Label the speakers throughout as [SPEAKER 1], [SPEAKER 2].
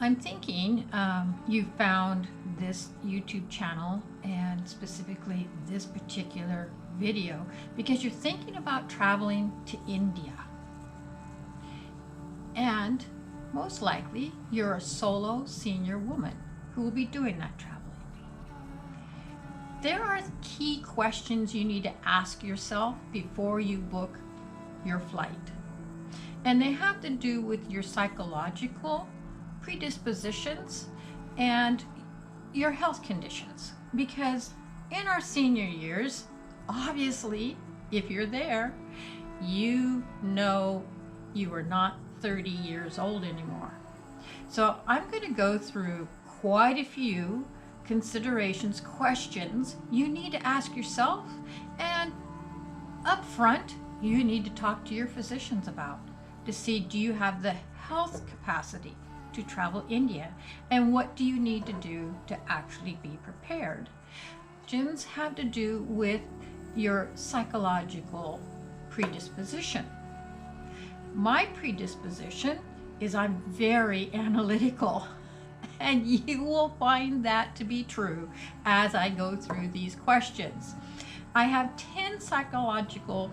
[SPEAKER 1] I'm thinking you found this YouTube channel and specifically this particular video because you're thinking about traveling to India. And most likely you're a solo senior woman who will be doing that traveling. There are key questions you need to ask yourself before you book your flight. And they have to do with your psychological predispositions and your health conditions. Because in our senior years, obviously, if you're there, you know you are not 30 years old anymore. So I'm going to go through quite a few considerations, questions you need to ask yourself, and up front, you need to talk to your physicians about to see, do you have the health capacity to travel India, and what do you need to do to actually be prepared? Questions have to do with your psychological predisposition. My predisposition is I'm very analytical, and you will find that to be true as I go through these questions. I have 10 psychological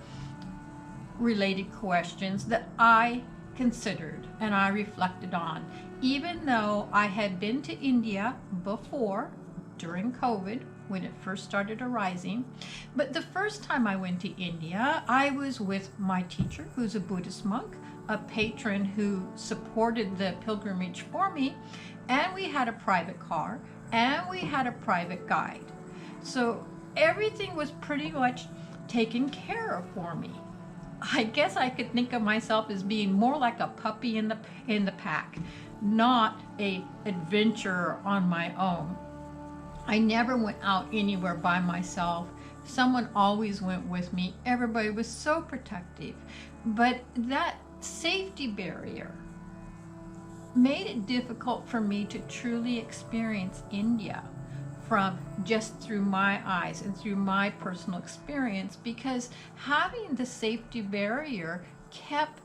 [SPEAKER 1] related questions that I considered and I reflected on, even though I had been to India before during COVID when it first started arising. But the first time I went to India, I was with my teacher, who's a Buddhist monk, a patron who supported the pilgrimage for me, and we had a private car and we had a private guide. So everything was pretty much taken care of for me. I guess I could think of myself as being more like a puppy in the pack, not a adventurer on my own. I never went out anywhere by myself. Someone always went with me. Everybody was so protective. But that safety barrier made it difficult for me to truly experience India from just through my eyes and through my personal experience, because having the safety barrier kept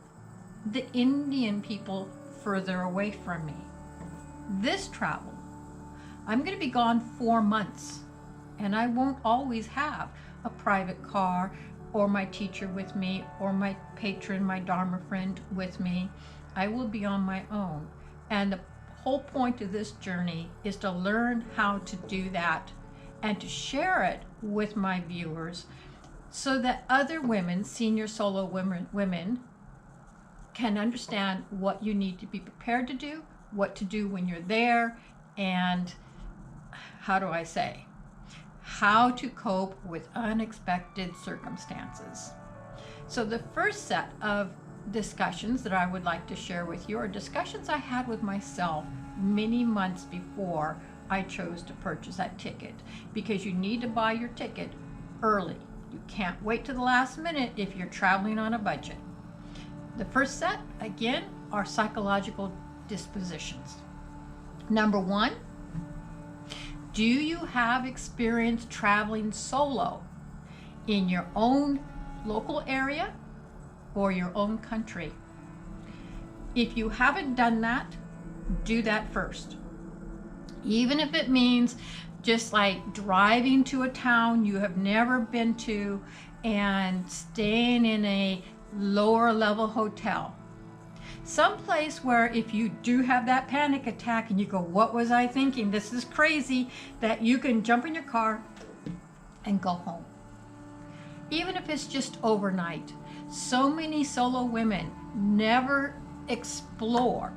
[SPEAKER 1] the Indian people further away from me. This travel, I'm going to be gone 4 months, and I won't always have a private car or my teacher with me or my patron, my Dharma friend with me. I will be on my own. And the whole point of this journey is to learn how to do that and to share it with my viewers so that other women, senior solo women, can understand what you need to be prepared to do, what to do when you're there, and how to cope with unexpected circumstances. So the first set of discussions that I would like to share with you are discussions I had with myself many months before I chose to purchase that ticket, because you need to buy your ticket early. You can't wait to the last minute if you're traveling on a budget. The first set, again, are psychological dispositions. Number 1, do you have experience traveling solo in your own local area or your own country? If you haven't done that, do that first. Even if it means just like driving to a town you have never been to and staying in a lower level hotel. Someplace where if you do have that panic attack and you go, what was I thinking? This is crazy, that you can jump in your car and go home. Even if it's just overnight. So many solo women never explore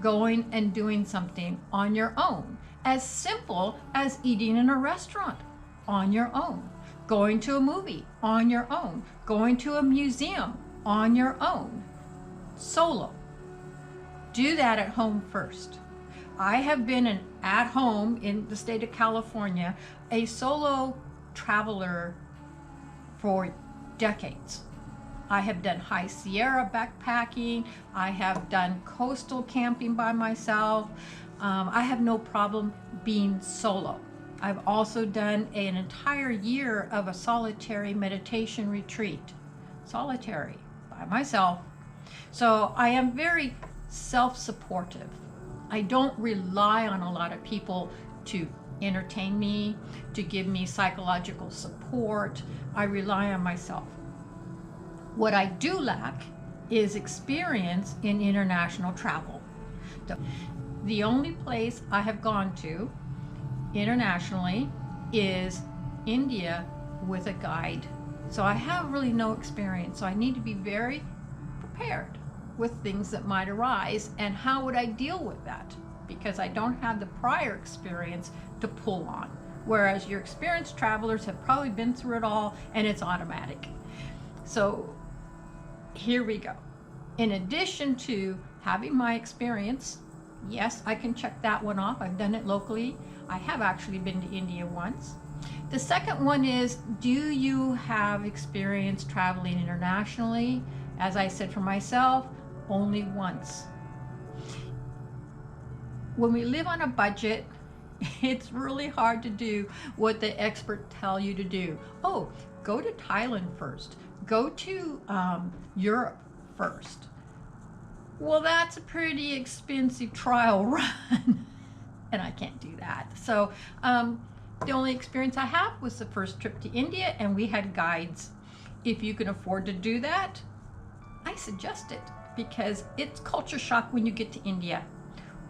[SPEAKER 1] going and doing something on your own. As simple as eating in a restaurant on your own, going to a movie on your own, going to a museum on your own, solo. Do that at home first. I have been at home in the state of California, a solo traveler for decades. I have done high Sierra backpacking. I have done coastal camping by myself. I have no problem being solo. I've also done an entire year of a solitary meditation retreat. Solitary, by myself. So I am very self-supportive. I don't rely on a lot of people to entertain me, to give me psychological support. I rely on myself. What I do lack is experience in international travel. The only place I have gone to internationally is India with a guide. So I have really no experience. So I need to be very prepared with things that might arise, and how would I deal with that? Because I don't have the prior experience to pull on. Whereas your experienced travelers have probably been through it all and it's automatic. So here we go. In addition to having my experience, yes, I can check that one off. I've done it locally. I have actually been to India once. The second one is, do you have experience traveling internationally? As I said for myself, only once. When we live on a budget, it's really hard to do what the experts tell you to do. Oh, go to Thailand first. Go to Europe first. Well, that's a pretty expensive trial run, and I can't do that. So the only experience I have was the first trip to India, and we had guides. If you can afford to do that, I suggest it, because it's culture shock when you get to India.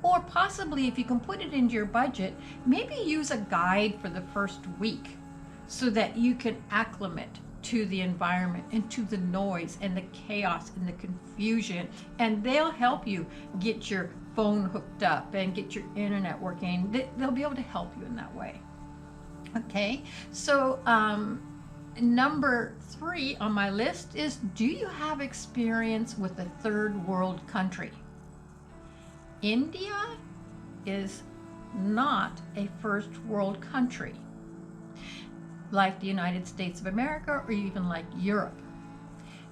[SPEAKER 1] Or possibly, if you can put it into your budget, maybe use a guide for the first week so that you can acclimate to the environment and to the noise and the chaos and the confusion, and they'll help you get your phone hooked up and get your internet working. They'll be able to help you in that way. Okay, so number 3 on my list is, do you have experience with a third world country? India is not a first world country like the United States of America or even like Europe.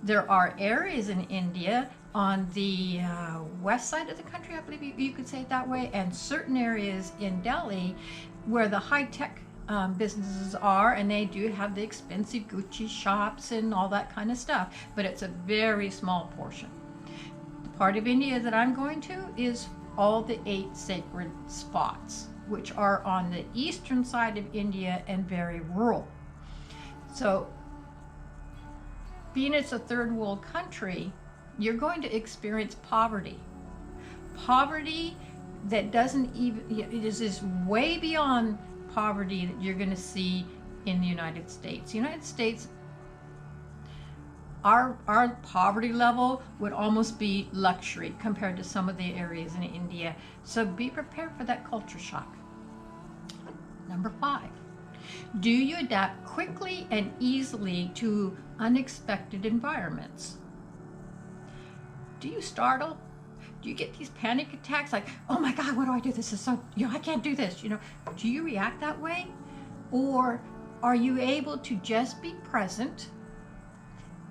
[SPEAKER 1] There are areas in India on the west side of the country, I believe you could say it that way, and certain areas in Delhi where the high-tech businesses are, and they do have the expensive Gucci shops and all that kind of stuff, but it's a very small portion. The part of India that I'm going to is all the 8 sacred spots, which are on the eastern side of India and very rural. So being it's a third world country, you're going to experience poverty. Poverty that doesn't even, it is way beyond poverty that you're going to see in the United States. The United States, our poverty level would almost be luxury compared to some of the areas in India. So be prepared for that culture shock. Number 5, do you adapt quickly and easily to unexpected environments? Do you startle? Do you get these panic attacks like, oh my God, what do I do? This is so, I can't do this, Do you react that way? Or are you able to just be present,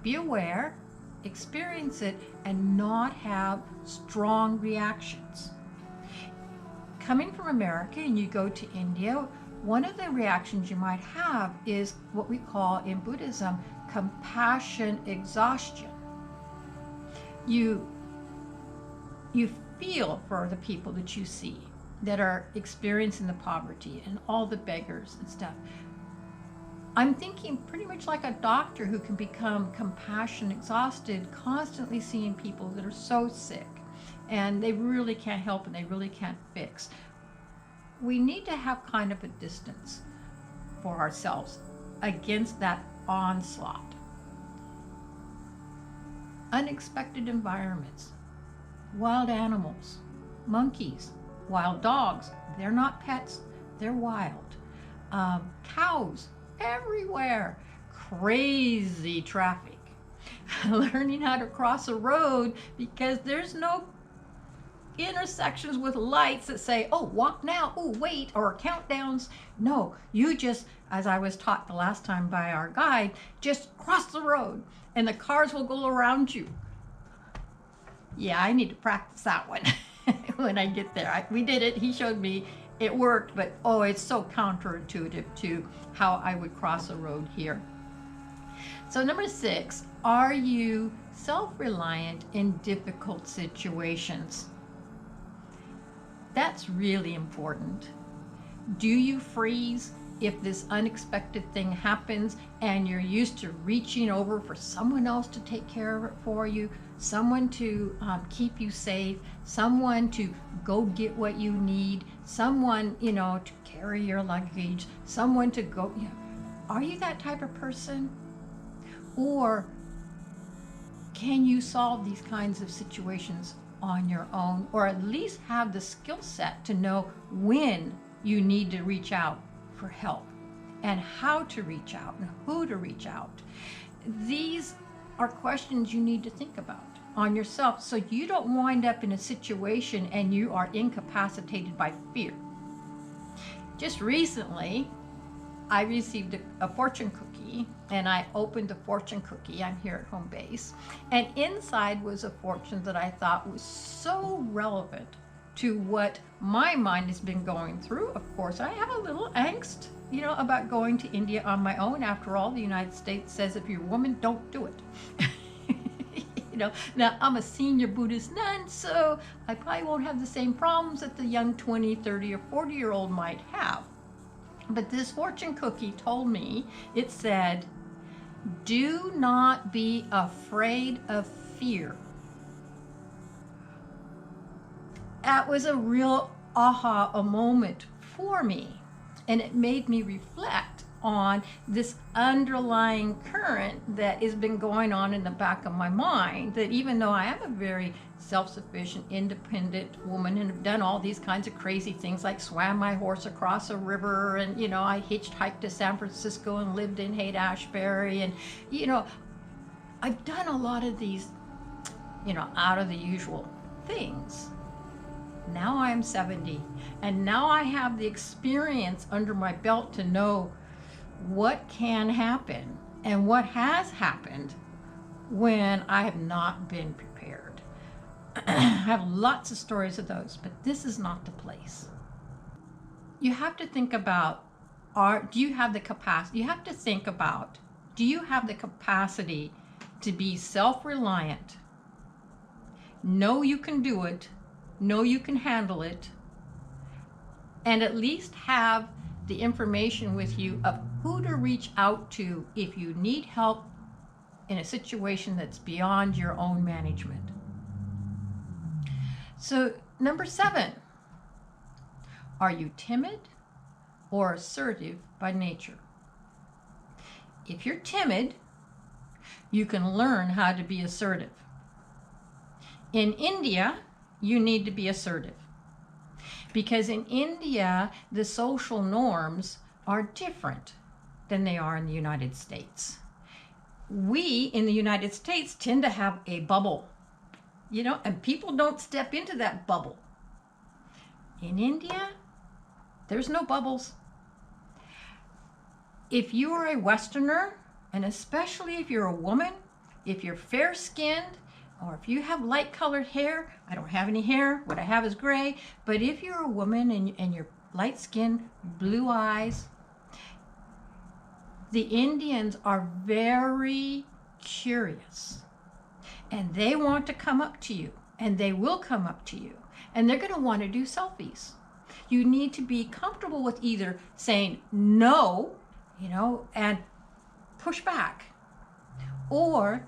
[SPEAKER 1] be aware, experience it, and not have strong reactions? Coming from America and you go to India, one of the reactions you might have is what we call in Buddhism compassion exhaustion. You feel for the people that you see that are experiencing the poverty and all the beggars and stuff. I'm thinking pretty much like a doctor who can become compassion exhausted, constantly seeing people that are so sick and they really can't help and they really can't fix. We need to have kind of a distance for ourselves against that onslaught. Unexpected environments, wild animals, monkeys, wild dogs, they're not pets, they're wild. Cows everywhere, crazy traffic. Learning how to cross a road because there's no intersections with lights that say, oh, walk now, oh, wait, or countdowns. No, you just, as I was taught the last time by our guide, just cross the road and the cars will go around you. Yeah, I need to practice that one when I get there. We did it, he showed me, it worked, but oh, it's so counterintuitive to how I would cross a road here. So number 6, are you self-reliant in difficult situations? That's really important. Do you freeze if this unexpected thing happens and you're used to reaching over for someone else to take care of it for you, someone to keep you safe, someone to go get what you need, someone, to carry your luggage, someone to go, are you that type of person? Or can you solve these kinds of situations on your own, or at least have the skill set to know when you need to reach out for help and how to reach out and who to reach out? These are questions you need to think about on yourself so you don't wind up in a situation and you are incapacitated by fear. Just recently, I received a fortune cookie, and I opened the fortune cookie. I'm here at home base, and inside was a fortune that I thought was so relevant to what my mind has been going through. Of course, I have a little angst, about going to India on my own. After all, the United States says if you're a woman, don't do it. Now I'm a senior Buddhist nun, so I probably won't have the same problems that the young 20, 30, or 40-year-old might have. But this fortune cookie told me, it said, do not be afraid of fear. That was a real a moment for me. And it made me reflect on this underlying current that has been going on in the back of my mind, that even though I am a very self-sufficient, independent woman and have done all these kinds of crazy things, like swam my horse across a river, and I hitchhiked to San Francisco and lived in Haight-Ashbury, and I've done a lot of these out of the usual things. Now I'm 70, and now I have the experience under my belt to know what can happen and what has happened when I have not been prepared. I have lots of stories of those, but this is not the place. You have to think about, do you have the capacity? You have to think about, do you have the capacity to be self-reliant? Know you can do it, know you can handle it, and at least have the information with you of who to reach out to if you need help in a situation that's beyond your own management. So, number 7, are you timid or assertive by nature? If you're timid, you can learn how to be assertive. In India, you need to be assertive, because in India, the social norms are different than they are in the United States. We in the United States tend to have a bubble, and people don't step into that bubble. In India, there's no bubbles. If you are a Westerner, and especially if you're a woman, if you're fair-skinned, or if you have light-colored hair, I don't have any hair, what I have is gray, but if you're a woman and you're light-skinned, blue eyes, the Indians are very curious, and they want to come up to you, and they will come up to you, and they're going to want to do selfies. You need to be comfortable with either saying no, and push back, or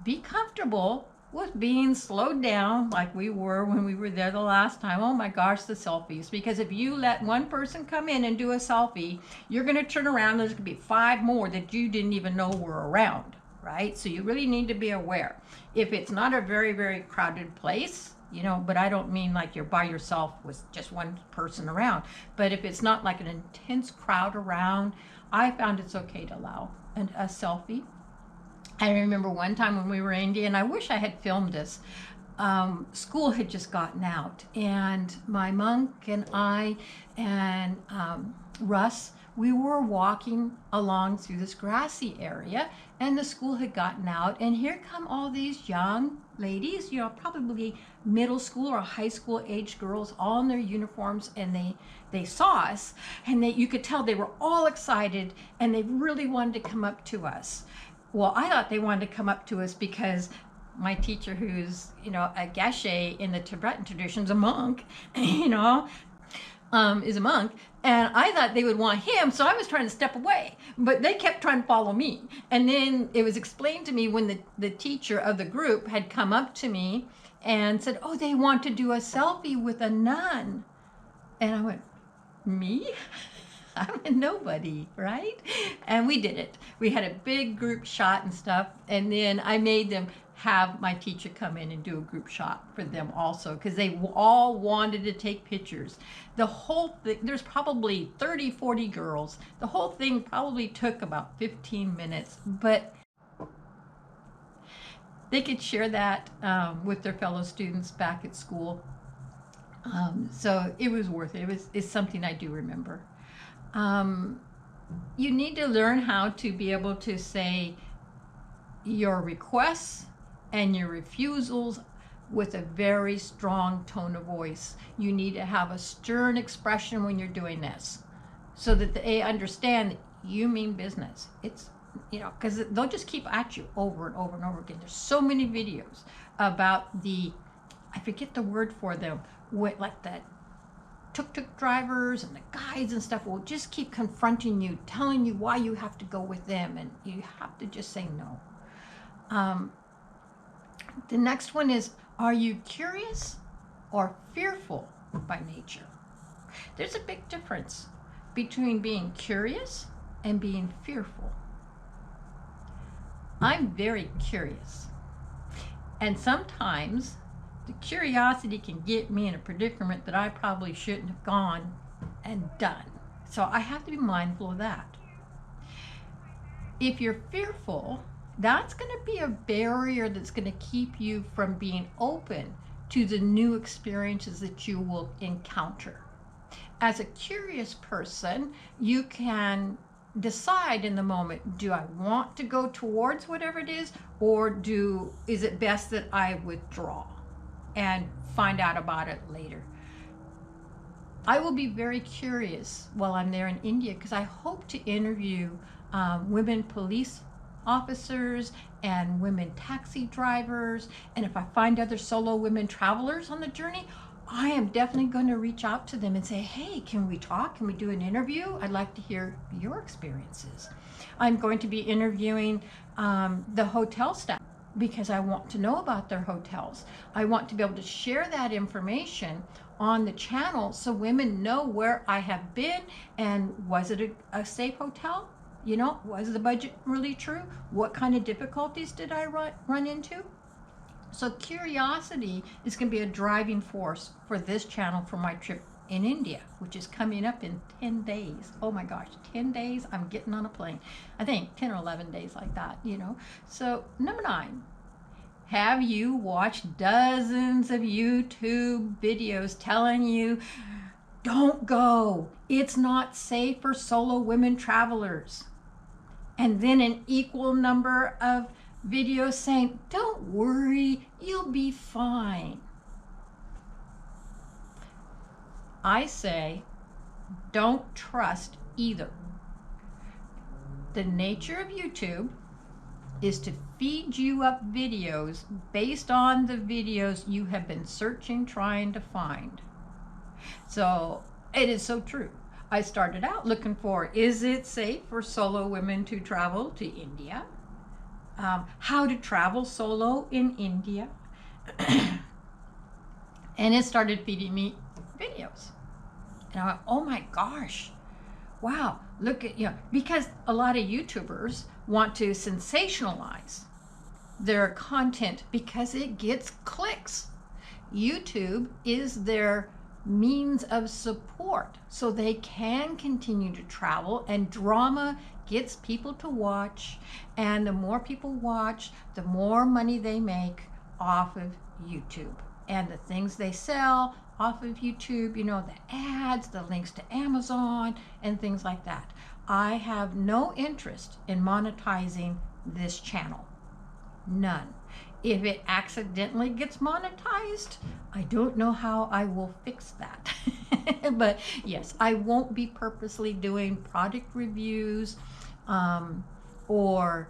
[SPEAKER 1] be comfortable with being slowed down like we were when we were there the last time. Oh my gosh, the selfies. Because if you let one person come in and do a selfie, you're going to turn around, there's going to be 5 more that you didn't even know were around, right? So you really need to be aware. If it's not a very, very crowded place, but I don't mean like you're by yourself with just one person around, but if it's not like an intense crowd around, I found it's okay to allow a selfie. I remember one time when we were in India, and I wish I had filmed this. School had just gotten out, and my monk and I and Russ, we were walking along through this grassy area, and the school had gotten out, and here come all these young ladies, probably middle school or high school age girls, all in their uniforms, and they saw us, and you could tell they were all excited, and they really wanted to come up to us. Well, I thought they wanted to come up to us because my teacher, who's, a geshe in the Tibetan traditions, a monk, is a monk. And I thought they would want him, so I was trying to step away. But they kept trying to follow me. And then it was explained to me when the teacher of the group had come up to me and said, oh, they want to do a selfie with a nun. And I went, me? I'm a nobody, right? And we did it. We had a big group shot and stuff. And then I made them have my teacher come in and do a group shot for them also, because they all wanted to take pictures. The whole thing, there's probably 30, 40 girls. The whole thing probably took about 15 minutes, but they could share that with their fellow students back at school. So it was worth it. It's something I do remember. You need to learn how to be able to say your requests and your refusals with a very strong tone of voice. You need to have a stern expression when you're doing this, so that they understand that you mean business. It's, because they'll just keep at you over and over and over again. There's so many videos about I forget the word for them, like the tuk-tuk drivers and the guides and stuff will just keep confronting you, telling you why you have to go with them, and you have to just say no. The next one is, are you curious or fearful by nature? There's a big difference between being curious and being fearful. I'm very curious, and sometimes the curiosity can get me in a predicament that I probably shouldn't have gone and done. So I have to be mindful of that. If you're fearful, that's going to be a barrier that's going to keep you from being open to the new experiences that you will encounter. As a curious person, you can decide in the moment, do I want to go towards whatever it is, or is it best that I withdraw and find out about it later? I will be very curious while I'm there in India, because I hope to interview women police officers and women taxi drivers, and if I find other solo women travelers on the journey, I am definitely going to reach out to them and say, hey, can we talk? Can we do an interview? I'd like to hear your experiences. I'm going to be interviewing the hotel staff, because I want to know about their hotels. I want to be able to share that information on the channel so women know where I have been, and was it a safe hotel? Was the budget really true? What kind of difficulties did I run into? So curiosity is going to be a driving force for this channel for my trip in India, which is coming up in 10 days. Oh my gosh, 10 days, I'm getting on a plane. I think 10 or 11 days like that, So number 9, have you watched dozens of YouTube videos telling you, don't go, it's not safe for solo women travelers? And then an equal number of videos saying, don't worry, you'll be fine. I say, don't trust either. The nature of YouTube is to feed you up videos based on the videos you have been searching, trying to find. So it is so true. I started out looking for, is it safe for solo women to travel to India? How to travel solo in India? And it started feeding me videos. And I went, oh my gosh, wow, look at, because a lot of YouTubers want to sensationalize their content because it gets clicks. YouTube is their means of support so they can continue to travel, and drama gets people to watch, and the more people watch, the more money they make off of YouTube, and the things they sell off of YouTube, the ads, the links to Amazon and things like that. I have no interest in monetizing this channel, none. If it accidentally gets monetized, I don't know how I will fix that. But yes, I won't be purposely doing product reviews or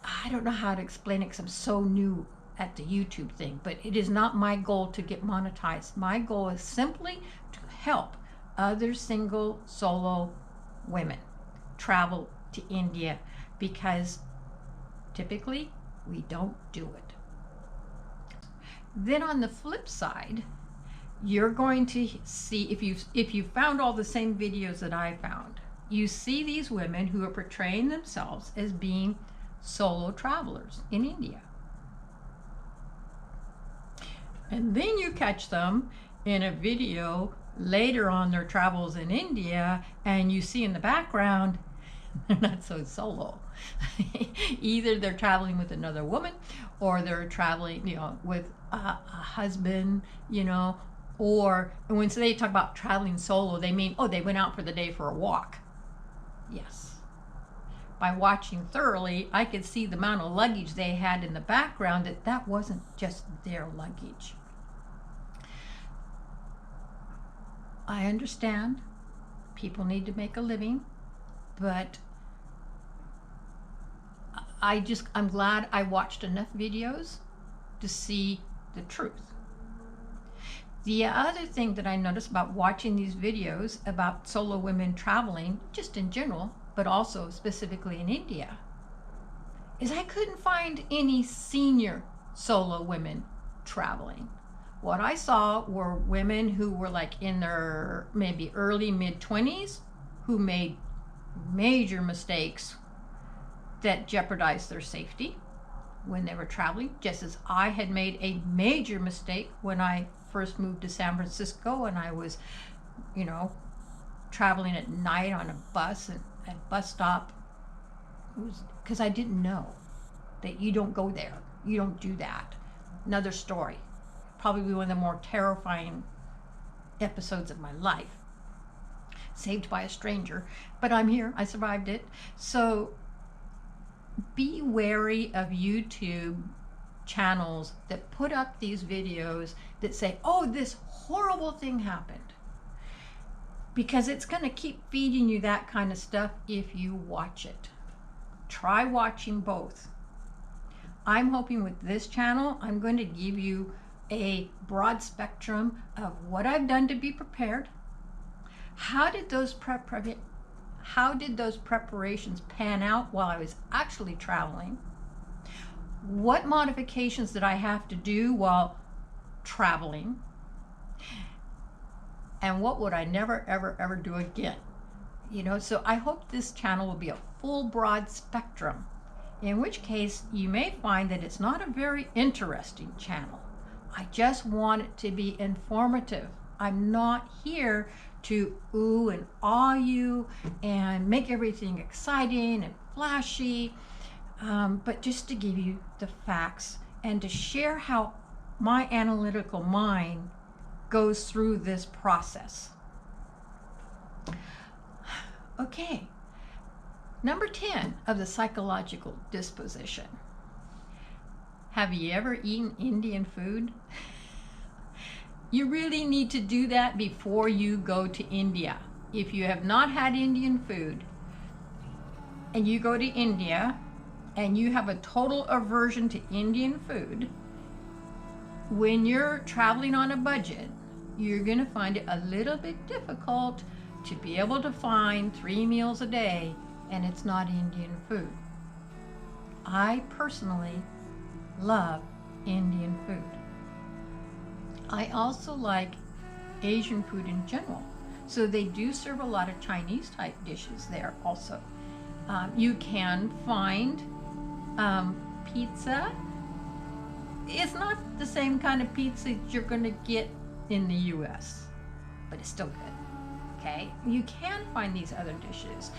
[SPEAKER 1] I don't know how to explain it because I'm so new at the YouTube thing, but it is not my goal to get monetized. My goal is simply to help other single solo women travel to India, because typically we don't do it. Then on the flip side, you're going to see, if you found all the same videos that I found, you see these women who are portraying themselves as being solo travelers in India. And then you catch them in a video later on their travels in India, and you see in the background, they're not so solo. Either they're traveling with another woman, or they're traveling, with a husband, or when they talk about traveling solo, they mean, oh, they went out for the day for a walk. Yes. By watching thoroughly, I could see the amount of luggage they had in the background, that wasn't just their luggage. I understand people need to make a living, but I'm glad I watched enough videos to see the truth. The other thing that I noticed about watching these videos about solo women traveling, just in general, but also specifically in India, is I couldn't find any senior solo women traveling. What I saw were women who were like in their maybe early mid-20s, who made major mistakes that jeopardized their safety when they were traveling, just as I had made a major mistake when I first moved to San Francisco, and I was, traveling at night on a bus and at bus stop. It was because I didn't know that you don't go there. You don't do that. Another story. Probably one of the more terrifying episodes of my life. Saved by a stranger, but I'm here. I survived it. So be wary of YouTube channels that put up these videos that say, oh, this horrible thing happened. Because it's going to keep feeding you that kind of stuff if you watch it. Try watching both. I'm hoping with this channel, I'm going to give you a broad spectrum of what I've done to be prepared. How did those preparations pan out while I was actually traveling? What modifications did I have to do while traveling? And what would I never, ever, ever do again? So I hope this channel will be a full, broad spectrum, in which case you may find that it's not a very interesting channel. I just want it to be informative. I'm not here to ooh and awe you and make everything exciting and flashy, but just to give you the facts and to share how my analytical mind goes through this process. Okay, number 10 of the psychological disposition. Have you ever eaten Indian food? You really need to do that before you go to India. If you have not had Indian food and you go to India and you have a total aversion to Indian food, when you're traveling on a budget, you're going to find it a little bit difficult to be able to find 3 meals a day and it's not Indian food. I personally love Indian food. I also like Asian food in general. So they do serve a lot of Chinese type dishes there also. You can find pizza. It's not the same kind of pizza that you're going to get in the US, but it's still good. Okay? You can find these other dishes.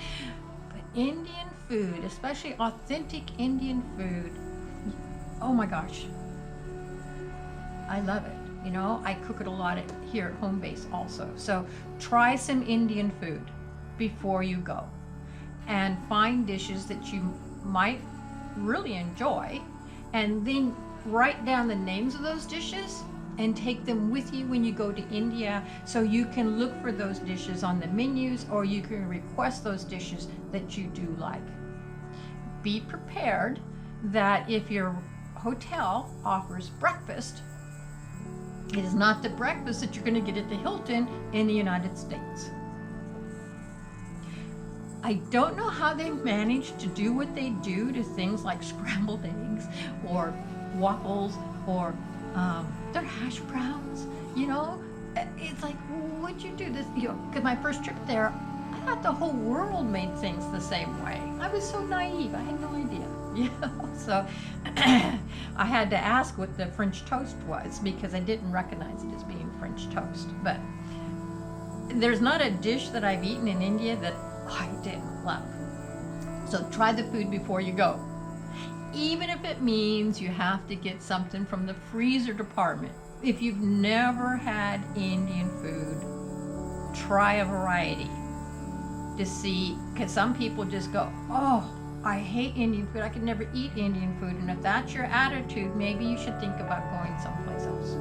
[SPEAKER 1] But Indian food, especially authentic Indian food, oh my gosh, I love it. I cook it a lot here at home base also. So try some Indian food before you go and find dishes that you might really enjoy, and then write down the names of those dishes and take them with you when you go to India, so you can look for those dishes on the menus, or you can request those dishes that you do like. Be prepared that if your hotel offers breakfast, it is not the breakfast that you're going to get at the Hilton in the United States. I don't know how they manage to do what they do to things like scrambled eggs or waffles or their hash browns. You know, it's like, what'd you do this? You know, because my first trip there, I thought the whole world made things the same way. I was so naive. I had no idea. You know, so I had to ask what the French toast was because I didn't recognize it as being French toast. But there's not a dish that I've eaten in India that I didn't love. So try the food before you go. Even if it means you have to get something from the freezer department. If you've never had Indian food, try a variety to see, because some people just go, oh, I hate Indian food. I could never eat Indian food. And if that's your attitude, maybe you should think about going someplace else.